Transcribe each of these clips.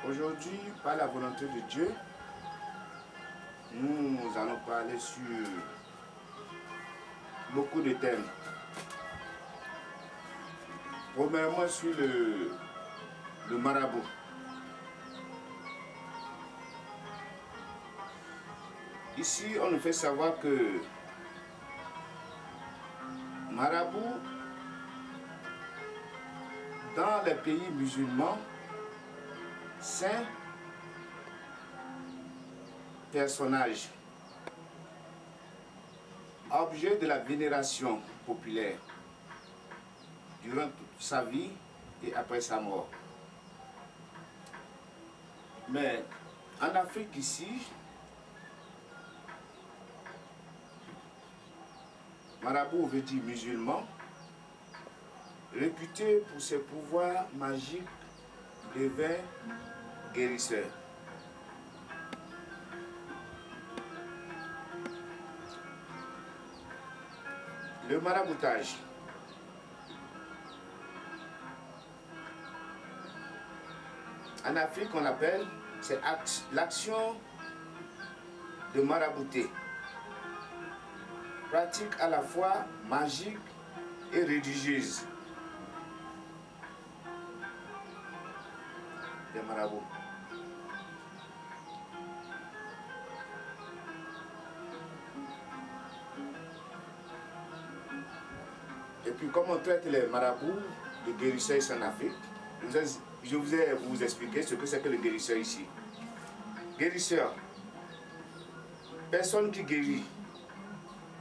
Aujourd'hui, par la volonté de Dieu, nous allons parler sur beaucoup de thèmes. Premièrement, sur le marabout. Ici, on nous fait savoir que marabout, dans les pays musulmans, saint personnage, objet de la vénération populaire durant toute sa vie et après sa mort. Mais en Afrique ici, marabout veut dire musulman, réputé pour ses pouvoirs magiques, devint guérisseur. Le maraboutage. En Afrique, on appelle, c'est l'action de marabouter. Pratique à la fois magique et religieuse. Des marabouts. Et puis comme on traite les marabouts, le guérisseur ici en Afrique, je vais vous expliquer ce que c'est que le guérisseur ici. Guérisseur, personne qui guérit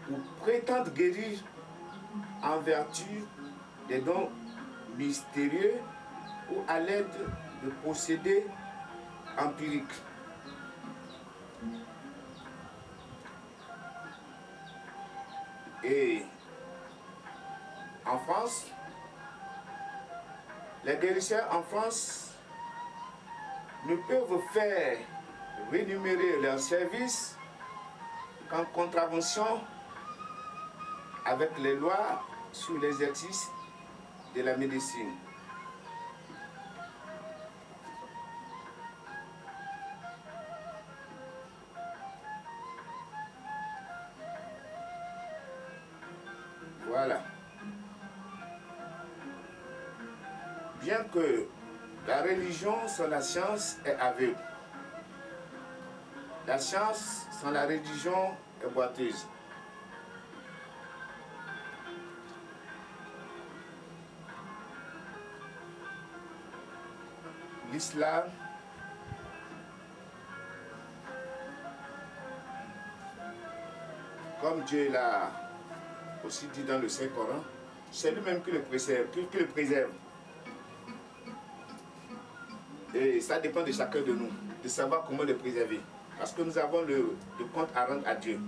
ou prétend guérir en vertu des dons mystérieux ou à l'aide de procédés empiriques. Et en France, les guérisseurs en France ne peuvent faire rémunérer leurs services qu'en contravention avec les lois sur l'exercice de la médecine. Voilà. Bien que la religion sans la science est aveugle, la science sans la religion est boiteuse. L'islam comme Dieu l'a aussi dit dans le Saint-Coran, c'est lui-même qui le préserve, qui le préserve. Et ça dépend de chacun de nous, de savoir comment le préserver. Parce que nous avons le compte à rendre à Dieu.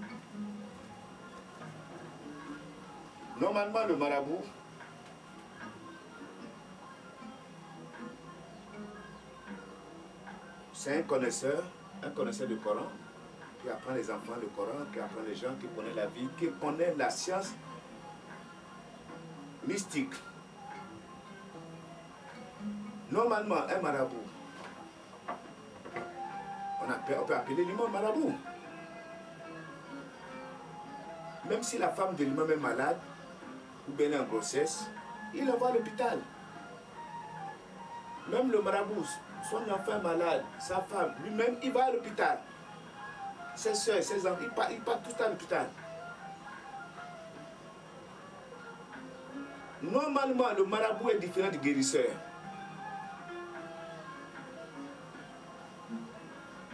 Normalement, le marabout, c'est un connaisseur du Coran, qui apprend les enfants le Coran, qui apprend les gens, qui connaît la vie, qui connaît la science mystique. Normalement, un marabout, on peut appeler l'imam marabout. Même si la femme de l'imam est malade, ou bien en grossesse, il envoie à l'hôpital. Même le marabout, son enfant est malade, sa femme, lui-même, il va à l'hôpital. Ses soeurs, ses enfants, il part tout à l'hôpital. Normalement, le marabout est différent du guérisseur.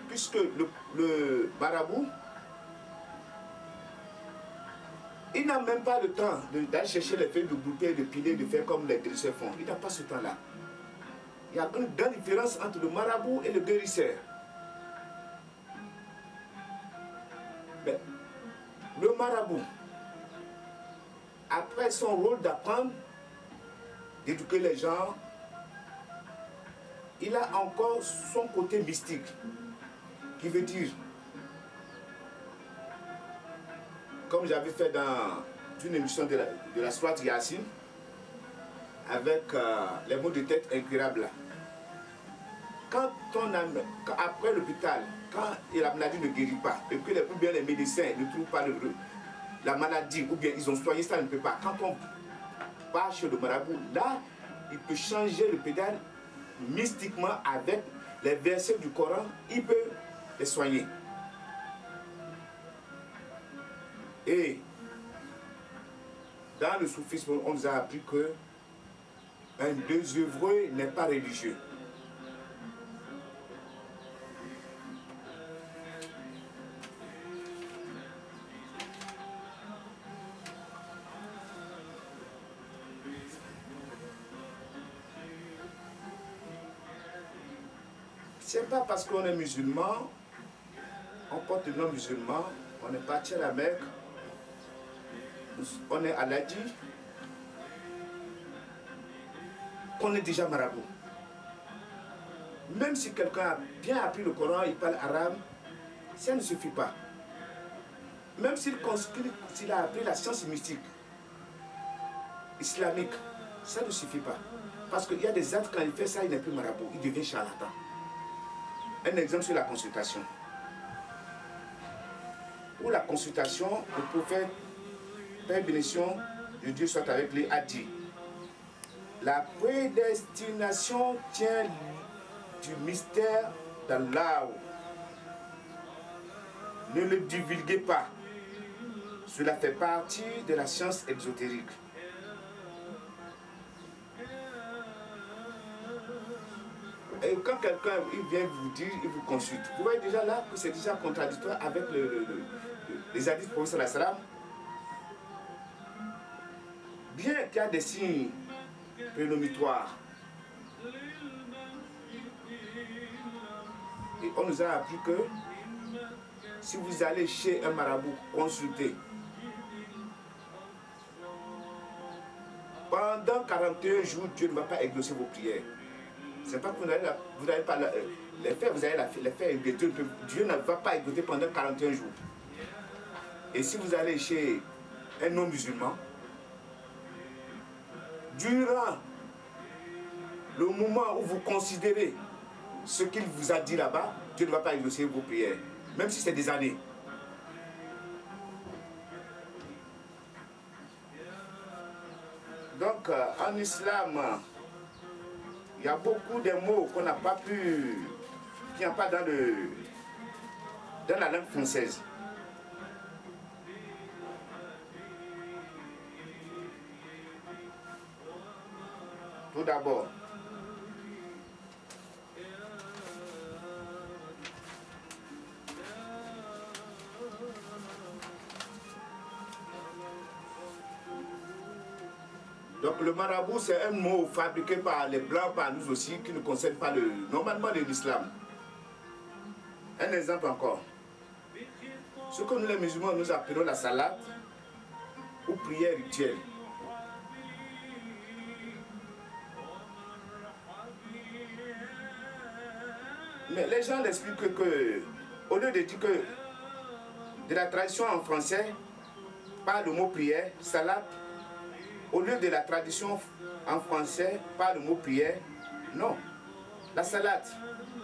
Puisque le marabout, il n'a même pas le temps d'aller chercher les feuilles de grouper, de piler, de faire comme les guérisseurs font. Il n'a pas ce temps-là. Il y a une grande différence entre le marabout et le guérisseur. Mais le marabout, après son rôle d'apprendre, d'éduquer les gens, il a encore son côté mystique, qui veut dire, comme j'avais fait dans une émission de la Sourate Yassine, avec les mots de tête incurables. Quand après l'hôpital, quand la maladie ne guérit pas, et que ou bien les médecins ne trouvent pas la maladie, ou bien ils ont soigné ça, ne peut pas. Quand on va chez le marabout, là, il peut changer le pédale mystiquement avec les versets du Coran, il peut les soigner. Et dans le soufisme, on nous a appris que un désœuvreux n'est pas religieux. C'est pas parce qu'on est musulman, on porte le nom musulman, on est parti à la Mecque, on est à l'Hadji, qu'on est déjà marabout. Même si quelqu'un a bien appris le Coran, il parle arabe, ça ne suffit pas. Même s'il a appris la science mystique, islamique, ça ne suffit pas. Parce qu'il y a des actes, quand il fait ça, il n'est plus marabout, il devient charlatan. Un exemple sur la consultation. Pour la consultation, le prophète, Père bénédiction de Dieu soit avec lui, a dit: la prédestination tient du mystère d'Allah. Ne le divulguez pas. Cela fait partie de la science exotérique. Et quand quelqu'un vient vous dire, il vous consulte, vous voyez déjà là que c'est déjà contradictoire avec les hadiths du prophète sallallahu alayhi wa sallam. Bien qu'il y a des signes prénomitoires, et on nous a appris que si vous allez chez un marabout consulter, pendant 41 jours, Dieu ne va pas exaucer vos prières. C'est pas que vous n'allez pas les faire, vous allez les faire, Dieu ne va pas exaucer pendant 41 jours. Et si vous allez chez un non-musulman, durant le moment où vous considérez ce qu'il vous a dit là-bas, Dieu ne va pas exaucer vos prières, même si c'est des années. Donc, en islam, il y a beaucoup de mots qu'on n'a pas pu, qui n'ont pas dans la langue française. Tout d'abord, donc le marabout, c'est un mot fabriqué par les blancs, par nous aussi, qui ne concerne pas normalement l'islam. Un exemple encore. Ce que nous les musulmans, nous appelons la salade ou prière rituelle. Mais les gens l'expliquent que, au lieu de dire que de la tradition en français par le mot prière, salade, au lieu de la tradition en français par le mot prière, non. La salade,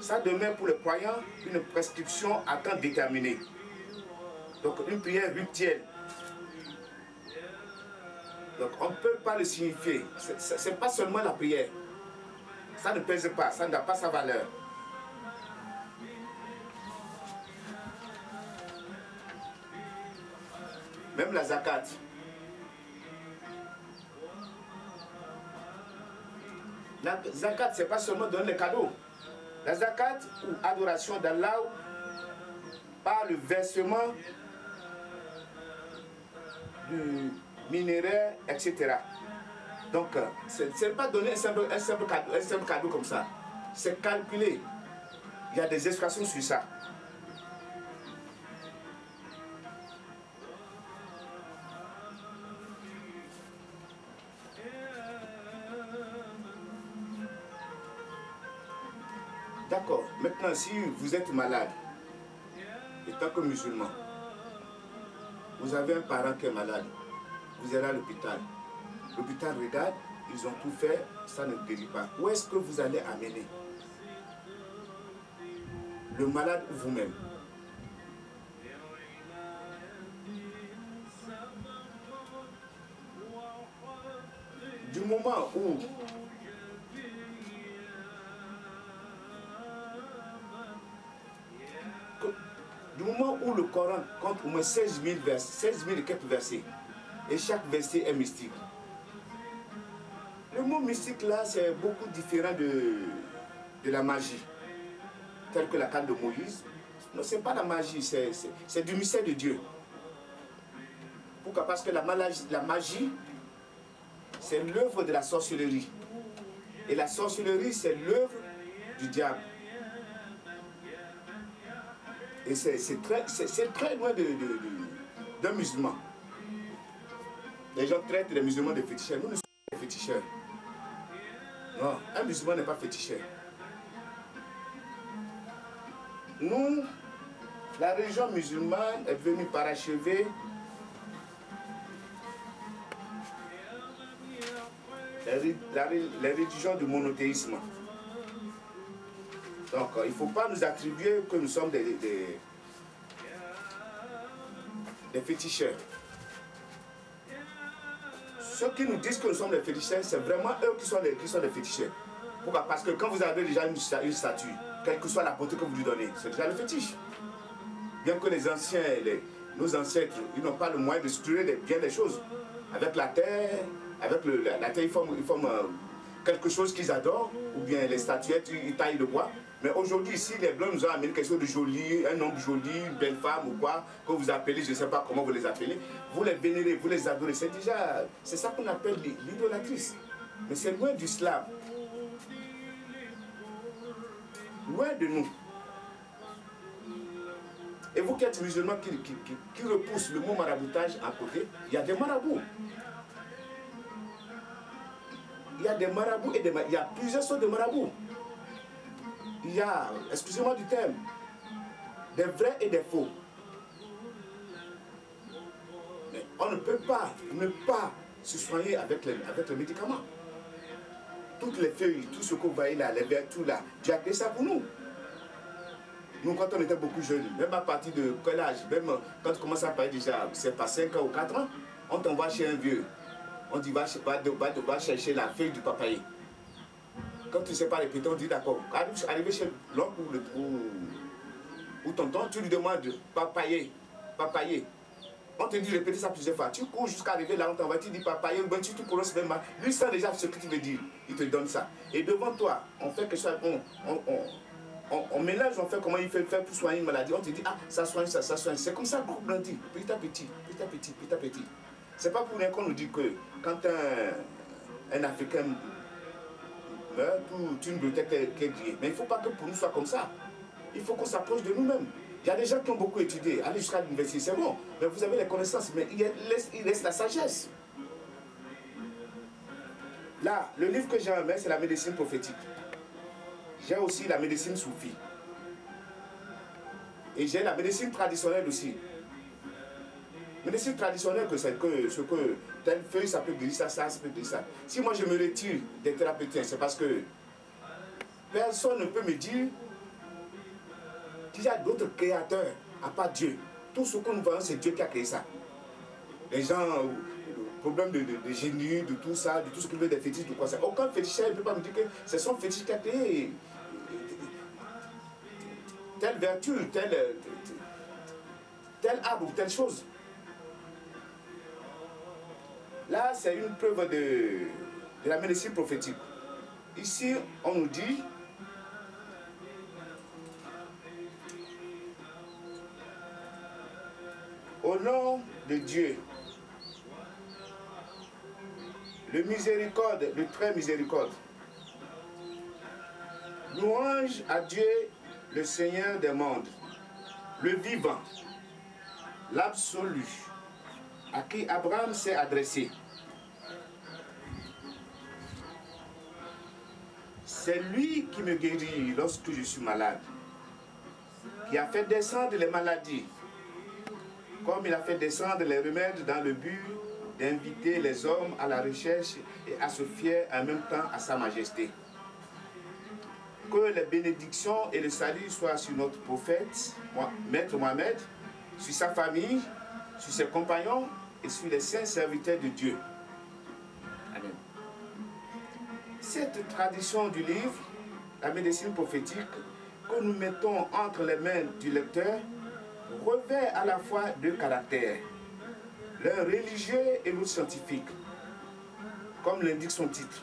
ça demeure pour le croyant une prescription à temps déterminé. Donc une prière rituelle. Donc on ne peut pas le signifier. Ce n'est pas seulement la prière. Ça ne pèse pas, ça n'a pas sa valeur. Même la zakat. La zakat, ce n'est pas seulement donner les cadeaux. La zakat ou adoration d'Allah par le versement du minéraire, etc. Donc, ce n'est pas donner un simple cadeau comme ça. C'est calculé. Il y a des expressions sur ça. D'accord. Maintenant, si vous êtes malade, étant que musulman, vous avez un parent qui est malade, vous allez à l'hôpital. L'hôpital regarde, ils ont tout fait, ça ne guérit pas. Où est-ce que vous allez amener? Le malade ou vous-même? Du moment où le Coran compte au moins 16 000 et quelques versets, et chaque verset est mystique. Le mot mystique là, c'est beaucoup différent de la magie, telle que la carte de Moïse. Non, ce n'est pas la magie, c'est du mystère de Dieu. Pourquoi? Parce que la magie, c'est l'œuvre de la sorcellerie. Et la sorcellerie, c'est l'œuvre du diable. Et c'est très loin d'un musulman. Les gens traitent les musulmans de féticheurs. Nous ne sommes pas des féticheurs. Non, un musulman n'est pas féticheur. Nous, la religion musulmane est venue parachever les religions du monothéisme. Donc, il ne faut pas nous attribuer que nous sommes des féticheurs. Ceux qui nous disent que nous sommes des féticheurs, c'est vraiment eux qui sont des féticheurs. Pourquoi? Parce que quand vous avez déjà une statue, quelle que soit la beauté que vous lui donnez, c'est déjà le fétiche. Bien que les anciens, nos ancêtres, ils n'ont pas le moyen de structurer bien les choses. Avec la terre, la terre, ils forment quelque chose qu'ils adorent, ou bien les statuettes, ils taillent le bois. Mais aujourd'hui, ici, les Blancs nous ont amené quelque chose de joli, un homme joli, une belle femme ou quoi, que vous appelez, je ne sais pas comment vous les appelez. Vous les vénérez, vous les adorez. C'est ça qu'on appelle l'idolâtrie. Mais c'est loin du slam. Loin de nous. Et vous qui êtes musulmans qui repoussent le mot maraboutage à côté, il y a des marabouts. Il y a des marabouts et il y a plusieurs sortes de marabouts. Il y a, excusez-moi du terme, des vrais et des faux. Mais on ne peut pas ne pas se soigner avec les médicaments. Toutes les feuilles, tout ce que vous voyez là, les vertus là, Dieu a créé ça pour nous. Nous, quand on était beaucoup jeunes, même à partir de quel âge, même quand on commence à parler déjà, c'est pas 5 ans ou 4 ans, on t'envoie chez un vieux. On dit, va chercher la feuille du papayer. Quand tu ne sais pas répéter, on dit d'accord. Arrivé chez l'oncle ou tonton, tu lui demandes papayer. On te dit répéter ça plusieurs fois. Tu cours jusqu'à arriver là, on t'envoie, tu dis papayer, ou bien tu prononces même mal. Lui sent déjà ce que tu veux dire. Il te donne ça. Et devant toi, on fait quelque chose, on mélange, on fait comment il fait pour soigner une maladie. On te dit, ah, ça soigne ça, ça soigne. C'est comme ça qu'on grandit, petit à petit, petit à petit, petit à petit. C'est pas pour rien qu'on nous dit que quand un Africain meurt, toute une bibliothèque est grillée. Mais il ne faut pas que pour nous soit comme ça. Il faut qu'on s'approche de nous-mêmes. Il y a des gens qui ont beaucoup étudié, aller jusqu'à l'université, c'est bon. Mais vous avez les connaissances, mais il reste la sagesse. Là, le livre que j'ai en main, c'est la médecine prophétique. J'ai aussi la médecine soufie. Et j'ai la médecine traditionnelle aussi. médecine traditionnelle, que ce que telle feuille, ça peut guérir ça, ça peut guérir ça. Si moi je me retire des thérapeutiens, c'est parce que personne ne peut me dire qu'il y a d'autres créateurs à part Dieu. Tout ce que nous voyons, c'est Dieu qui a créé ça. Les gens, problème de génie, de tout ça, de tout ce qui veut des fétiches, de quoi ça. Aucun féticheur ne peut pas me dire que c'est son fétiche qui a créé telle vertu, tel arbre ou telle chose. Là, c'est une preuve de la médecine prophétique. Ici, on nous dit au nom de Dieu, le miséricorde, le très miséricorde, louange à Dieu, le Seigneur des mondes, le vivant, l'absolu, à qui Abraham s'est adressé. C'est lui qui me guérit lorsque je suis malade, qui a fait descendre les maladies, comme il a fait descendre les remèdes dans le but d'inviter les hommes à la recherche et à se fier en même temps à sa majesté. Que les bénédictions et le salut soient sur notre prophète, Maître Mohamed, sur sa famille, sur ses compagnons et sur les saints serviteurs de Dieu. Amen. Cette tradition du livre, la médecine prophétique, que nous mettons entre les mains du lecteur, revêt à la fois deux caractères, l'un religieux et l'autre scientifique, comme l'indique son titre.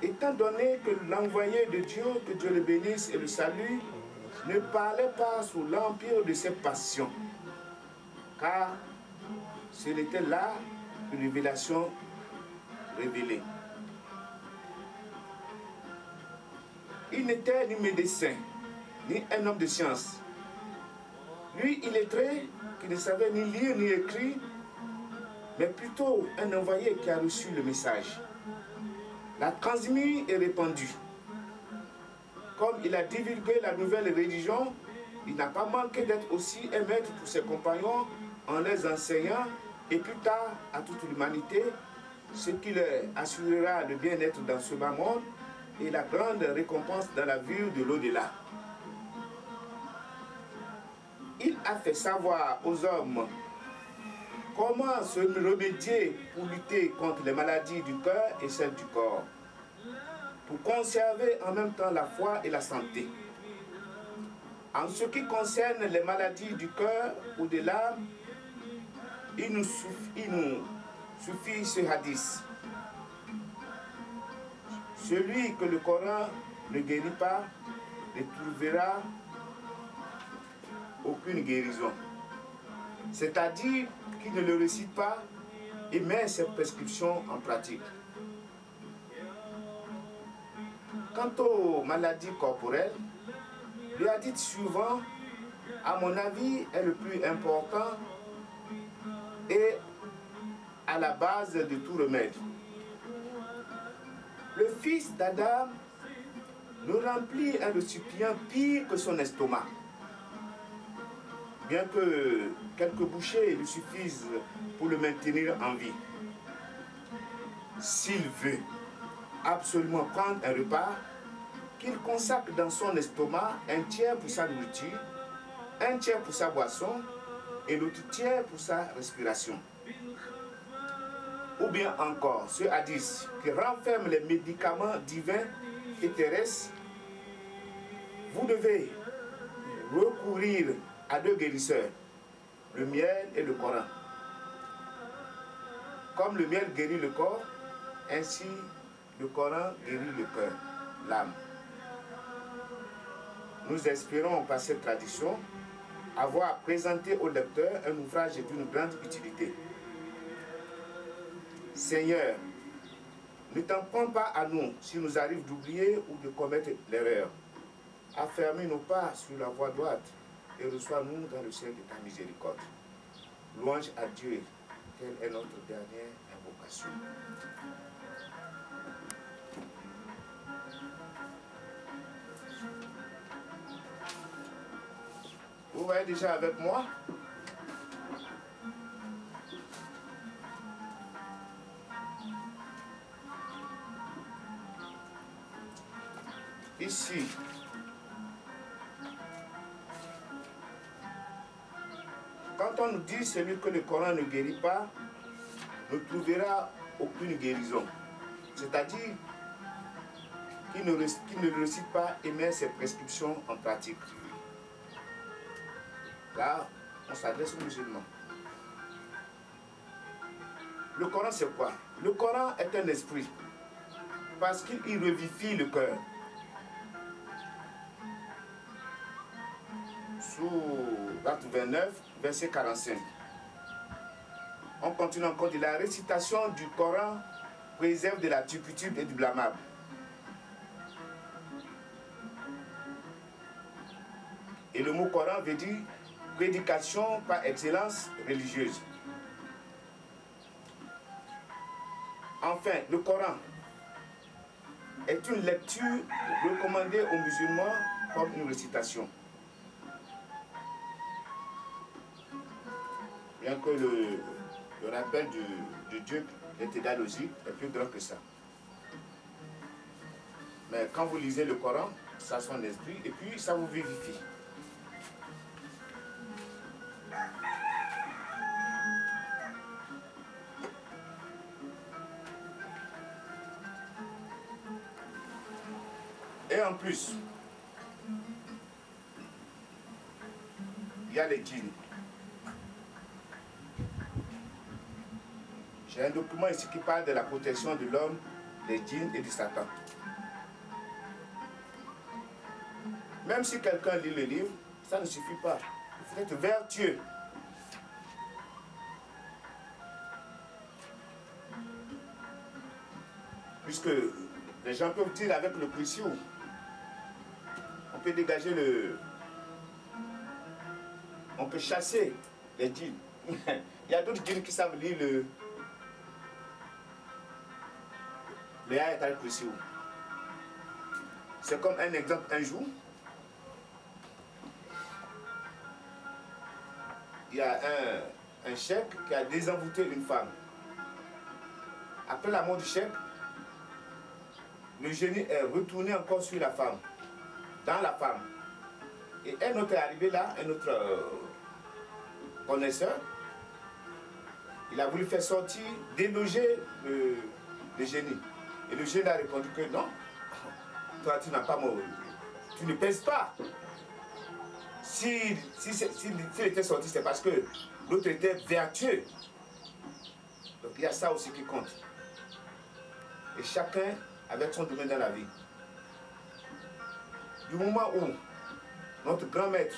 Étant donné que l'envoyé de Dieu, que Dieu le bénisse et le salue, ne parlait pas sous l'empire de ses passions, car ce n'était là une révélation révélée. Il n'était ni médecin, ni un homme de science. Lui, illettré, qui ne savait ni lire ni écrire, mais plutôt un envoyé qui a reçu le message. L'a transmis et répandu. Comme il a divulgué la nouvelle religion, il n'a pas manqué d'être aussi un maître pour ses compagnons en les enseignant et plus tard à toute l'humanité, ce qui leur assurera le bien-être dans ce bas monde et la grande récompense dans la vie de l'au-delà. Il a fait savoir aux hommes comment se remédier pour lutter contre les maladies du cœur et celles du corps, pour conserver en même temps la foi et la santé. En ce qui concerne les maladies du cœur ou de l'âme, il nous suffit ce hadith. Celui que le Coran ne guérit pas ne trouvera aucune guérison. C'est-à-dire qu'il ne le récite pas et met ses prescriptions en pratique. Quant aux maladies corporelles, le hadith suivant, à mon avis, est le plus important et à la base de tout remède. Le fils d'Adam nous remplit un récipient pire que son estomac. Bien que quelques bouchées lui suffisent pour le maintenir en vie. S'il veut absolument prendre un repas, qu'il consacre dans son estomac un tiers pour sa nourriture, un tiers pour sa boisson et l'autre tiers pour sa respiration. Ou bien encore, ce hadith qui renferme les médicaments divins et terrestres, vous devez recourir à deux guérisseurs, le miel et le Coran. Comme le miel guérit le corps, ainsi le Coran guérit le cœur, l'âme. Nous espérons par cette tradition avoir présenté au lecteur un ouvrage d'une grande utilité. Seigneur, ne t'en prends pas à nous s'il nous arrive d'oublier ou de commettre l'erreur. Affermis nos pas sur la voie droite et reçois-nous dans le ciel de ta miséricorde. Louange à Dieu, telle est notre dernière invocation. Vous voyez déjà avec moi ici, quand on nous dit celui que le Coran ne guérit pas, ne trouvera aucune guérison. C'est-à-dire qu'il ne récite pas et met ses prescriptions en pratique. Là, on s'adresse aux musulmans. Le Coran, c'est quoi? Le Coran est un esprit, parce qu'il revivifie le cœur. Sous l'acte 29, verset 45. On continue encore de la récitation du Coran préserve de la turpitude et du blâmable. Et le mot Coran veut dire prédication par excellence religieuse. Enfin, le Coran est une lecture recommandée aux musulmans comme une récitation. Bien que le rappel de Dieu est égal logique, est plus grand que ça. Mais quand vous lisez le Coran, ça a son esprit et puis ça vous vivifie. Et en plus, il y a les djinns. J'ai un document ici qui parle de la protection de l'homme, des djinns et du Satan. Même si quelqu'un lit le livre, ça ne suffit pas. Il faut être vertueux. Puisque les gens peuvent dire avec le précieux, on peut dégager on peut chasser les djinns. Il y a d'autres djinns qui savent lire le ayat al-Kursi. C'est comme un exemple, un jour, il y a un cheikh qui a désenvoûté une femme. Après la mort du cheikh, le génie est retourné encore sur la femme, dans la femme. Et un autre est arrivé là, un autre connaisseur, il a voulu faire sortir, déloger le génie. Et le génie a répondu que non, toi tu n'as pas mort, tu ne pèses pas. S'il était sorti, c'est parce que l'autre était vertueux. Donc il y a ça aussi qui compte. Et chacun avec son domaine dans la vie. Du moment où notre grand maître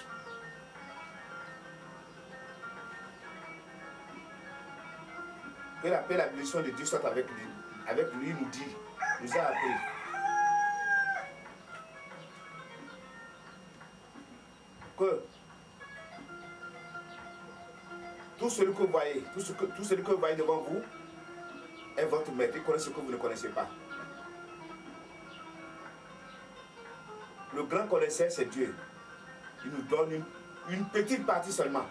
que la paix et la bénédiction de Dieu soit avec lui, nous a appris. Que tout celui que vous voyez, tout celui que vous voyez devant vous est votre maître. Il connaît ce que vous ne connaissez pas. Le grand connaisseur, c'est Dieu. Il nous donne une petite partie seulement.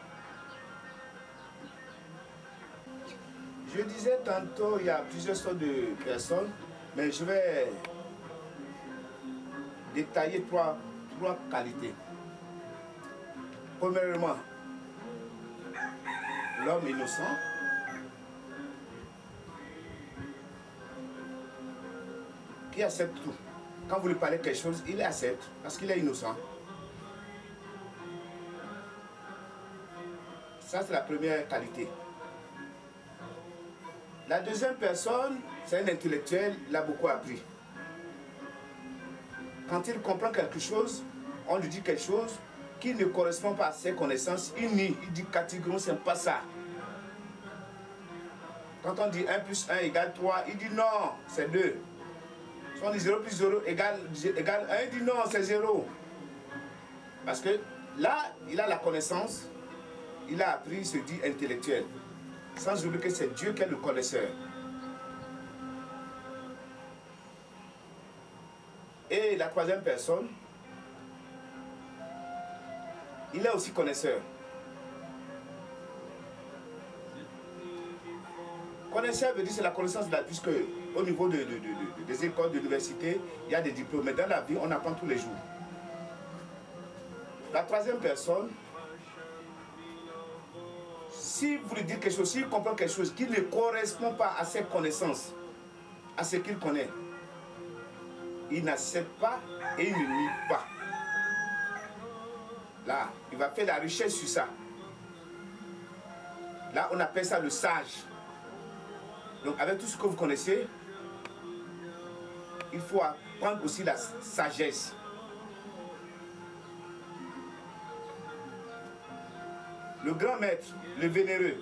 Je disais tantôt, il y a plusieurs sortes de personnes, mais je vais détailler trois qualités. Premièrement, l'homme innocent. Qui accepte tout. Quand vous lui parlez quelque chose, il accepte parce qu'il est innocent. Ça, c'est la première qualité. La deuxième personne, c'est un intellectuel, il a beaucoup appris. Quand il comprend quelque chose, on lui dit quelque chose qui ne correspond pas à ses connaissances, il nie, il dit catégoriquement, c'est pas ça. Quand on dit 1 plus 1 égale 3, il dit non, c'est 2. Si on dit 0 plus 0 égale 1, il dit non, c'est 0. Parce que là, il a la connaissance, il a appris, il se dit intellectuel. Sans oublier que c'est Dieu qui est le connaisseur. Et la troisième personne, il est aussi connaisseur. Connaisseur veut dire c'est la connaissance de la vie, puisque au niveau des écoles, de l'université, il y a des diplômes. Mais dans la vie, on apprend tous les jours. La troisième personne, si vous lui dites quelque chose, s'il comprend quelque chose qui ne correspond pas à ses connaissances, à ce qu'il connaît, il n'accepte pas et il ne nie pas. Là, il va faire la recherche sur ça. Là, on appelle ça le sage. Donc, avec tout ce que vous connaissez, il faut apprendre aussi la sagesse. Le grand maître, le vénéreux,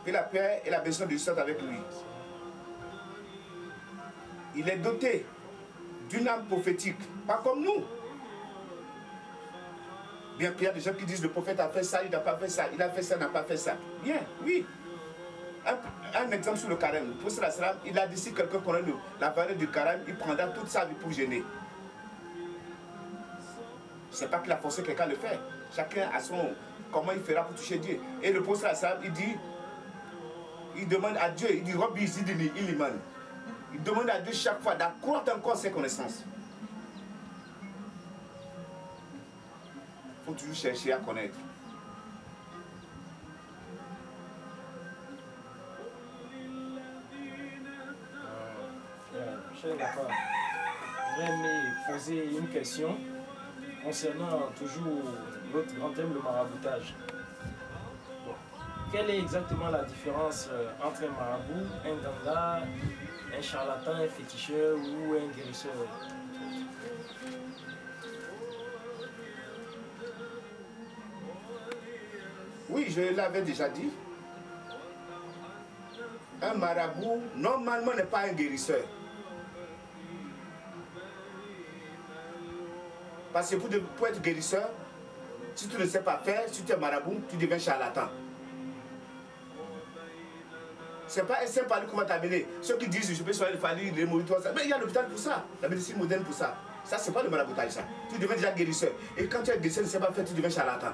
que la paix et la bénédiction de Dieu soient avec lui. Il est doté d'une âme prophétique, pas comme nous. Bien qu'il y a des gens qui disent le prophète a fait ça, il n'a pas fait ça, il a fait ça, il n'a pas fait ça. Bien, oui. Un exemple sur le carême. Le prophète, il a dit si quelqu'un connaît la valeur du carême, il prendra toute sa vie pour gêner. Ce n'est pas qu'il a forcé quelqu'un à le faire. Chacun a son... Comment il fera pour toucher Dieu. Et le prophète, il dit, il demande à Dieu, il dit Rabbi Zidini, Iliman. Il demande à Dieu chaque fois d'accroître encore ses connaissances. Il faut toujours chercher à connaître. Cher Gafar, j'aimerais poser une question concernant toujours votre grand thème, le maraboutage. Bon. Quelle est exactement la différence entre un marabout, un ganga, un charlatan, un féticheur ou un guérisseur? Oui, je l'avais déjà dit. Un marabout, normalement, n'est pas un guérisseur. Parce que pour être guérisseur, si tu ne sais pas faire, si tu es marabout, tu deviens charlatan. Ce n'est pas un simple parler qu'on va t'amener. Ceux qui disent je peux soigner le famille, les moritures, mais il y a l'hôpital pour ça, la médecine moderne pour ça. Ça, ce n'est pas le maraboutage, ça. Tu deviens déjà guérisseur. Et quand tu es guérisseur, tu ne sais pas faire, tu deviens charlatan.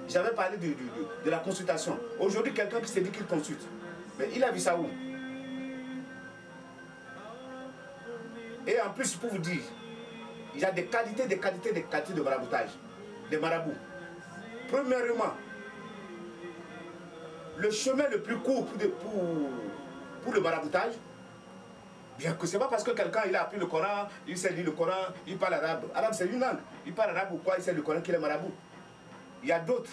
J'avais parlé de la consultation. Aujourd'hui, quelqu'un qui s'est dit qu'il consulte. Mais il a vu ça où? Et en plus, pour vous dire, il y a des qualités de maraboutage, des marabouts. Premièrement, le chemin le plus court pour le maraboutage, bien que ce n'est pas parce que quelqu'un il a appris le Coran, il sait lire le Coran, il parle arabe. Arabe, c'est une langue. Il parle arabe ou quoi, il sait le Coran qu'il est marabout. Il y a d'autres.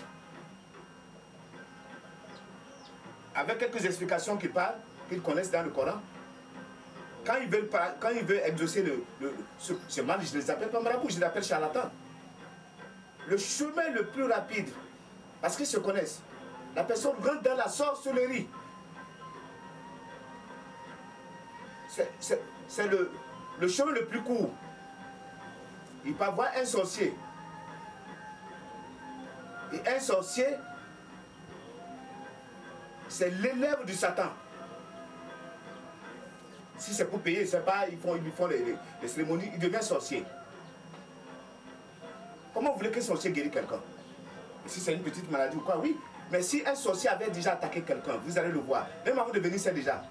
Avec quelques explications qu'ils parlent, qu'ils connaissent dans le Coran, quand ils veulent exaucer ce mal, je ne les appelle pas marabout, je les appelle charlatans. Le chemin le plus rapide, parce qu'ils se connaissent, la personne rentre dans la sorcellerie. C'est le chemin le plus court. Il peut avoir un sorcier. Et un sorcier, c'est l'élève du Satan. Si c'est pour payer, c'est pas, ils font les cérémonies, il devient sorcier. Comment vous voulez qu'un sorcier guérisse quelqu'un? Si c'est une petite maladie ou quoi, oui. Mais si un sorcier avait déjà attaqué quelqu'un, vous allez le voir. Même avant de venir, c'est déjà.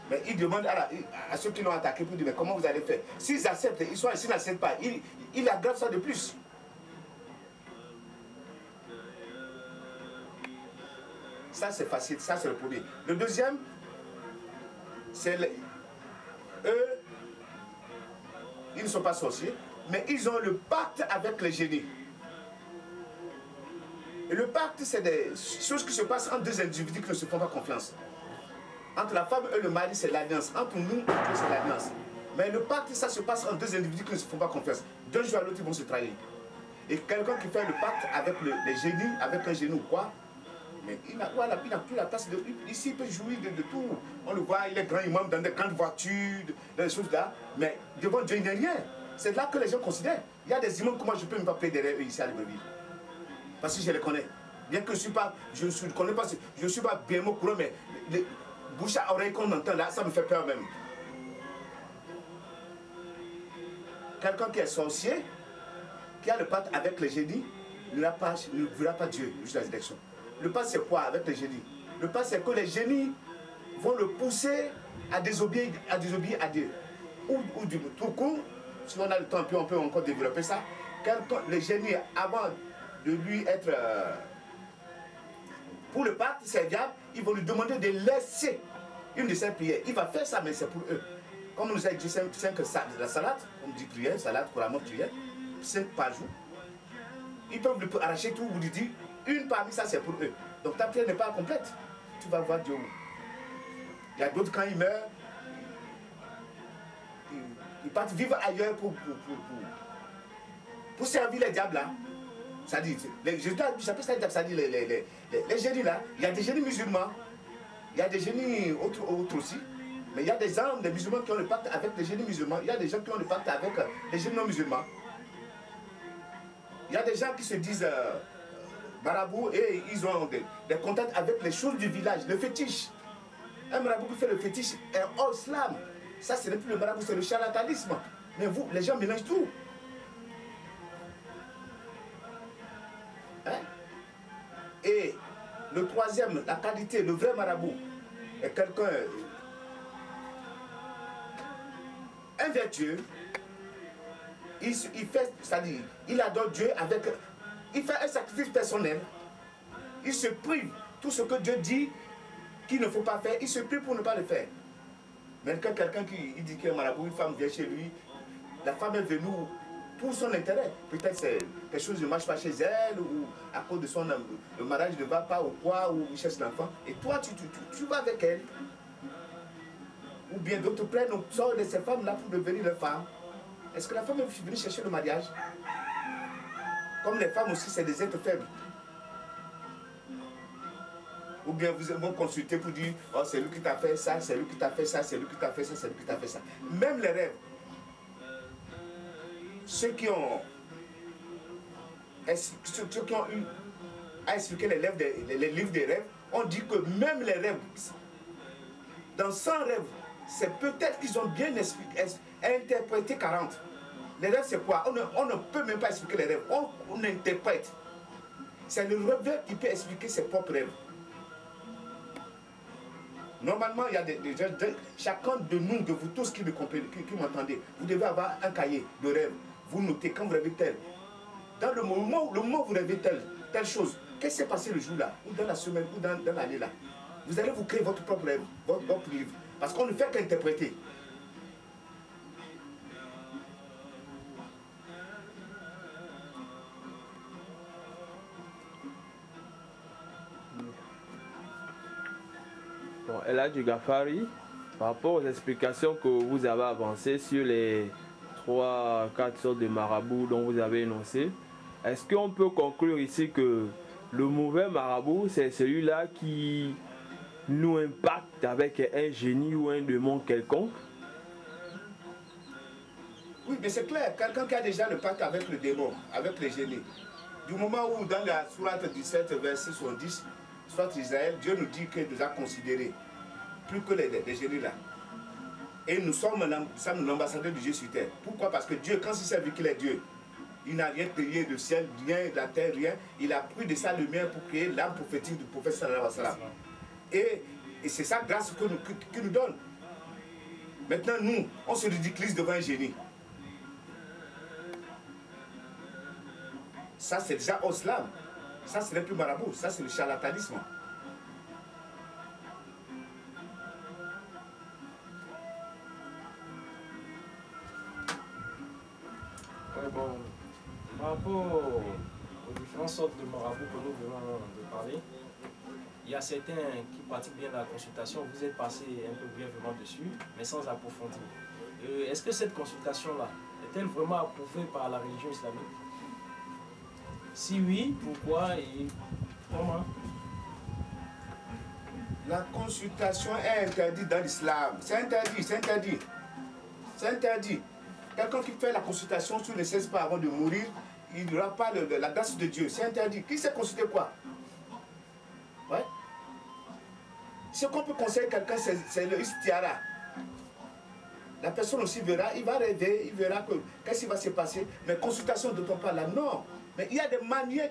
Mais il demande à ceux qui l'ont attaqué pour dire, mais comment vous allez faire? S'ils acceptent, ils sont s'ils n'acceptent pas, il aggrave ça de plus. Ça, c'est facile, ça, c'est le premier. Le deuxième, c'est eux, ils ne sont pas sorciers, mais ils ont le pacte avec les génies. Et le pacte, c'est des choses qui se passent entre deux individus qui ne se font pas confiance. Entre la femme et le mari, c'est l'alliance. Entre nous, c'est l'alliance. Mais le pacte, ça se passe entre deux individus qui ne se font pas confiance. D'un jour à l'autre, ils vont se trahir. Et quelqu'un qui fait le pacte avec les génies, avec un génie ou quoi, mais il n'a plus la place. Ici, il peut jouir de tout. On le voit, il est grand imam dans des grandes voitures, dans des choses là. Mais devant Dieu, il n'est rien. C'est là que les gens considèrent. Il y a des imams que moi, je ne peux même pas payer derrière eux ici à Libreville. Parce que je les connais. Bien que je ne connais pas, je ne suis pas bien au courant, mais les bouche à oreille qu'on entend là, ça me fait peur même. Quelqu'un qui est sorcier, qui a le pacte avec les génies, ne verra pas Dieu jusqu'à la résurrection. Le pacte c'est quoi avec les génies? Le pacte c'est que les génies vont le pousser à désobéir à Dieu. Ou du tout court, si on a le temps, on peut encore développer ça. Les génies, avant de lui être pour le pacte serviable, ils vont lui demander de laisser une de ses prières. Il va faire ça, mais c'est pour eux. Comme on nous a dit 5 la salade, on dit prière, salade, couramment prière, 5 par jour. Ils peuvent lui arracher tout, vous lui dire, une parmi ça c'est pour eux. Donc ta prière n'est pas complète. Tu vas voir Dieu. Il y a d'autres, quand ils meurent, ils partent vivre ailleurs pour servir les diables là. Ça dit, j'appelle ça les diables, ça dit les génies là. Il y a des génies musulmans, il y a des génies autres aussi. Mais il y a des âmes, des musulmans qui ont le pacte avec les génies musulmans. Il y a des gens qui ont le pacte avec les génies non musulmans. Il y a des gens qui se disent marabouts et ils ont des contacts avec les choses du village, le fétiche. Un marabout qui fait le fétiche est hors islam. Ça, ce n'est plus le marabout, c'est le charlatanisme. Mais vous, les gens mélangent tout. Hein? Et le troisième, la qualité, le vrai marabout, est quelqu'un, un vertueux. Il fait, c'est-à-dire, il adore Dieu avec, il fait un sacrifice personnel. Il se prive tout ce que Dieu dit qu'il ne faut pas faire, il se prive pour ne pas le faire. Mais quand quelqu'un qui dit qu'il est marabout, une femme vient chez lui, la femme est venue pour son intérêt. Peut-être c'est quelque chose ne marche pas chez elle, ou à cause de le mariage ne va pas, ou quoi, ou il cherche l'enfant. Et toi, tu vas avec elle. Ou bien d'autres prennent au sort de ces femmes-là pour devenir leur femme. Est-ce que la femme est venue chercher le mariage? Comme les femmes aussi, c'est des êtres faibles. Ou bien vous vont consulter pour dire, oh, c'est lui qui t'a fait ça, c'est lui qui t'a fait ça, c'est lui qui t'a fait ça, c'est lui qui t'a fait ça. Même les rêves. Ceux qui ont eu à expliquer les livres des rêves, on dit que même les rêves, dans 100 rêves, c'est peut-être qu'ils ont bien interprété 40. Les rêves, c'est quoi? On ne peut même pas expliquer les rêves. On interprète. C'est le rêveur qui peut expliquer ses propres rêves. Normalement, il y a des gens, chacun de nous, de vous tous qui m'entendez, vous devez avoir un cahier de rêve. Vous notez quand vous rêvez tel. Dans le moment où vous rêvez telle chose, qu'est-ce qui s'est passé le jour-là, ou dans la semaine, ou dans l'année-là? Vous allez vous créer votre propre rêve, votre livre. Parce qu'on ne fait qu'interpréter. Bon, Eladji Gafari, par rapport aux explications que vous avez avancées sur les 3-4 sortes de marabouts dont vous avez énoncé, est-ce qu'on peut conclure ici que le mauvais marabout, c'est celui-là qui nous impacte avec un génie ou un démon quelconque? Oui, mais c'est clair, quelqu'un qui a déjà le pacte avec le démon, avec les génies. Du moment où dans la sourate 17, verset 70, soit Israël, Dieu nous dit qu'il nous a considérés plus que les génies là. Et nous sommes l'ambassadeur de Dieu sur terre. Pourquoi? Parce que Dieu, quand il s'est vu qu'il est Dieu, il n'a rien créé de ciel, rien de la terre, rien. Il a pris de sa lumière pour créer l'âme prophétique du prophète sallallahu alayhi wa sallam. Et c'est ça grâce qu'il nous donne. Maintenant, nous, on se ridiculise devant un génie. Ça, c'est déjà au slam. Ça, ce n'est plus marabout. Ça, c'est le charlatanisme. Ouais, bon, par rapport aux différentes sortes de marabouts que nous venons de parler, il y a certains qui pratiquent bien la consultation. Vous êtes passé un peu brièvement dessus, mais sans approfondir. Est-ce que cette consultation-là est-elle vraiment approuvée par la religion islamique? Si oui, pourquoi et comment? La consultation est interdite dans l'islam. C'est interdit, c'est interdit. C'est interdit. Quelqu'un qui fait la consultation sur ne cesse pas avant de mourir, il n'aura pas la grâce de Dieu. C'est interdit. Qui sait consulter quoi? Ouais. Ce qu'on peut conseiller quelqu'un, c'est le istiara. La personne aussi verra, il va rêver, il verra que qu'est-ce qui va se passer. Mais consultation ne tombe pas là, non. Mais il y a des manières.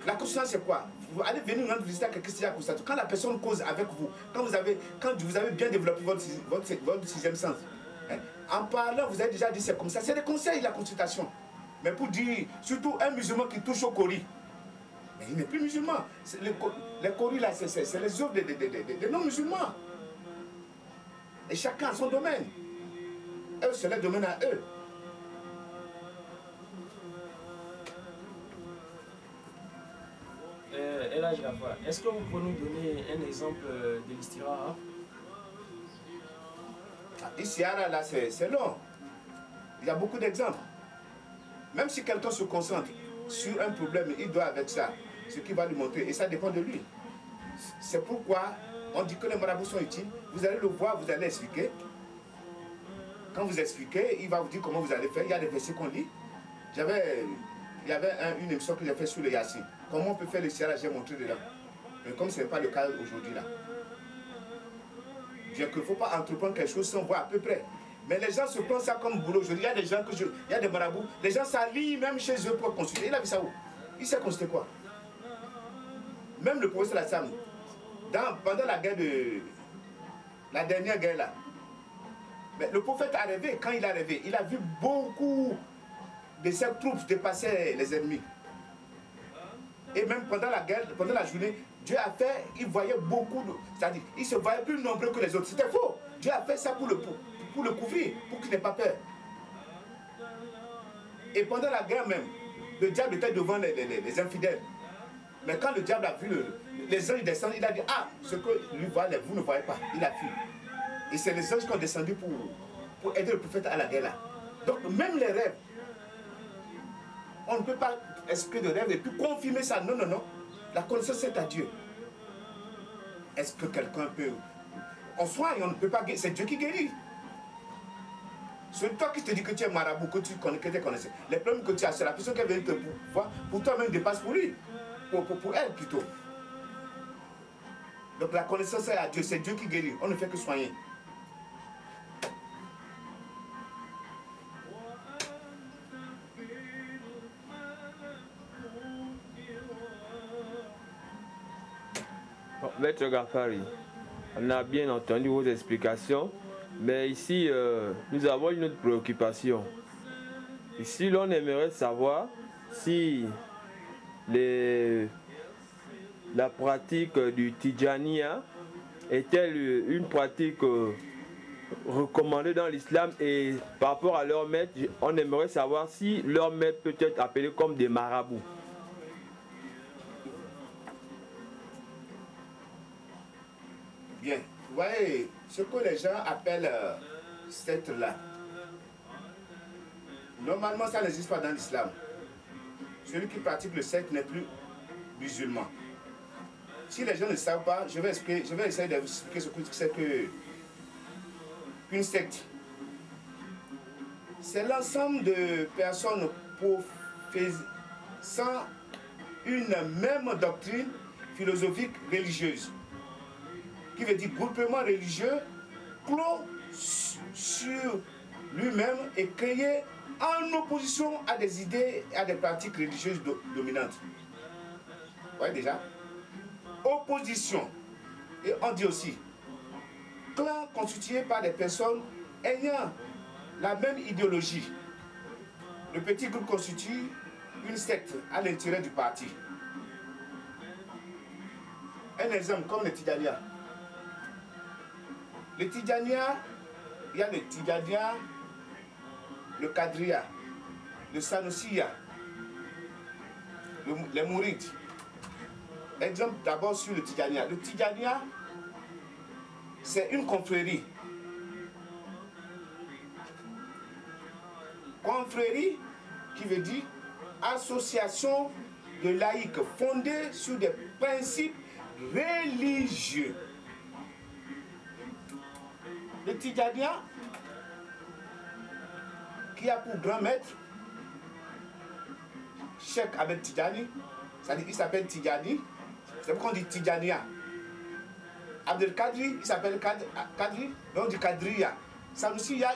La constitution, c'est quoi? Vous allez venir rendre visite à quelqu'un qui a constaté. Quand la personne cause avec vous, quand vous avez bien développé votre sixième sens, hein, en parlant, vous avez déjà dit c'est comme ça. C'est des conseils, la consultation. Mais pour dire, surtout un musulman qui touche au Coran, mais il n'est plus musulman. Les Coran, là, c'est les œuvres des non-musulmans. Et chacun a son domaine. Eux, c'est leur domaine à eux. Elhaj Gafar, est-ce que vous pouvez nous donner un exemple de l'istihara? L'istihara, là, c'est long. Il y a beaucoup d'exemples. Même si quelqu'un se concentre sur un problème, il doit avec ça, ce qu'il va lui montrer, et ça dépend de lui. C'est pourquoi on dit que les marabouts sont utiles. Vous allez le voir, vous allez expliquer. Quand vous expliquez, il va vous dire comment vous allez faire. Il y a des versets qu'on lit. Il y avait une émission que j'ai faite sur le Yassine. Comment on peut faire le Sierra, j'ai montré dedans. Mais comme ce n'est pas le cas aujourd'hui là. Bien qu'il ne faut pas entreprendre quelque chose sans voir à peu près. Mais les gens se prennent ça comme boulot. Il y a des gens il y a des marabouts, les gens s'allient même chez eux pour consulter. Il a vu ça où? Il sait consulter quoi? Même le professeur Lassam, pendant la guerre la dernière guerre là, mais le prophète a rêvé. Quand il a rêvé, il a vu beaucoup de ses troupes dépasser les ennemis. Et même pendant la guerre, pendant la journée, Dieu a fait, il voyait beaucoup de... C'est-à-dire, il se voyait plus nombreux que les autres. C'était faux. Dieu a fait ça pour le couvrir, pour qu'il n'ait pas peur. Et pendant la guerre même, le diable était devant les infidèles. Mais quand le diable a vu les anges descendre, il a dit, ah, ce que lui voit, vous ne voyez pas. Il a fui. Et c'est les anges qui ont descendu pour aider le prophète à la guerre là. Donc même les rêves, on ne peut pas expliquer de rêve et puis confirmer ça. Non, non, non. La connaissance c'est à Dieu. Est-ce que quelqu'un peut... On soigne, on ne peut pas guérir. C'est Dieu qui guérit. C'est toi qui te dis que tu es marabout, que tu connaissais. Les problèmes que tu as, c'est la personne qui vient te voir, pour toi-même dépasse pour lui. Pour elle plutôt. Donc la connaissance c'est à Dieu, c'est Dieu qui guérit. On ne fait que soigner. Maître Gafari, on a bien entendu vos explications, mais ici, nous avons une autre préoccupation. Ici, l'on aimerait savoir si la pratique du Tijaniya est-elle une pratique recommandée dans l'islam, et par rapport à leur maître, on aimerait savoir si leur maître peut être appelé comme des marabouts. Bien, vous voyez, ce que les gens appellent secte-là, normalement ça n'existe pas dans l'islam. Celui qui pratique le secte n'est plus musulman. Si les gens ne savent pas, je vais essayer de vous expliquer ce que c'est qu'une secte. C'est l'ensemble de personnes professant une même doctrine philosophique religieuse, qui veut dire groupement religieux clos sur lui-même et créé en opposition à des idées et à des pratiques religieuses dominantes. Vous voyez déjà? Opposition. Et on dit aussi clan constitué par des personnes ayant la même idéologie. Le petit groupe constitue une secte à l'intérieur du parti. Un exemple comme le Tijaniya. Le Tijaniya, il y a le Tijaniya, le Kadriya, le Sanusiya, les Mourides. Exemple d'abord sur le Tijaniya. Le Tijaniya, c'est une confrérie. Confrérie qui veut dire association de laïcs fondée sur des principes religieux. Le Tijaniya, qui a pour grand maître Cheikh Ahmed Tidjani, c'est-à-dire il s'appelle Tidjani, c'est pourquoi on dit Tijaniya. Abdel Kadri, il s'appelle Kadri, donc on dit Kadriya. Sanusiya,